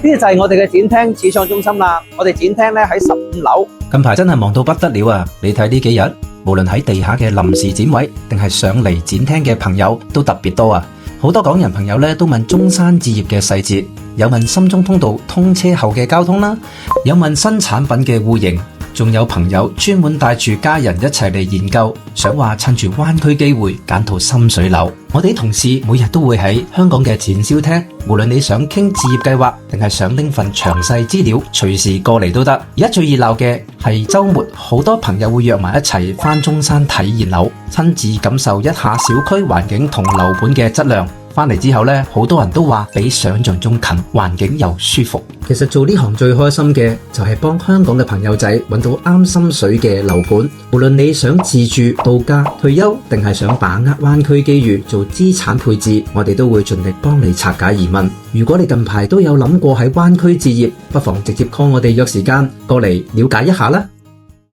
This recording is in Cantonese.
呢就係我哋嘅展廳始創中心啦。我哋展廳咧喺15樓。近排真係忙到不得了啊！你睇呢幾日，無論喺地下嘅臨時展位，定係上嚟展廳嘅朋友都特別多啊！好多港人朋友咧都問中山置業嘅細節，有問深中通道通車後嘅交通啦，有問新產品嘅戶型，仲有朋友專門帶住家人一齊嚟研究，想話趁住灣區機會揀套心水樓。我哋啲同事每日都會喺香港嘅展銷廳，無論你想傾置業計劃，定係想拎份詳細資料，隨時過嚟都得。而家最熱鬧嘅係週末，好多朋友會約埋一齊返中山體驗樓，親自感受一下小區環境同樓盤嘅質量。返嚟之後呢，好多人都話比想象中近，環境又舒服。其實做呢行最開心嘅就係幫香港嘅朋友仔揾到啱心水嘅樓盤。無論你想自住、度假、退休，定係想把握灣區機遇做資產配置，我哋都會盡力幫你拆解疑問。如果你近排都有諗過喺灣區置業，不妨直接 call 我哋約時間過嚟了解一下啦。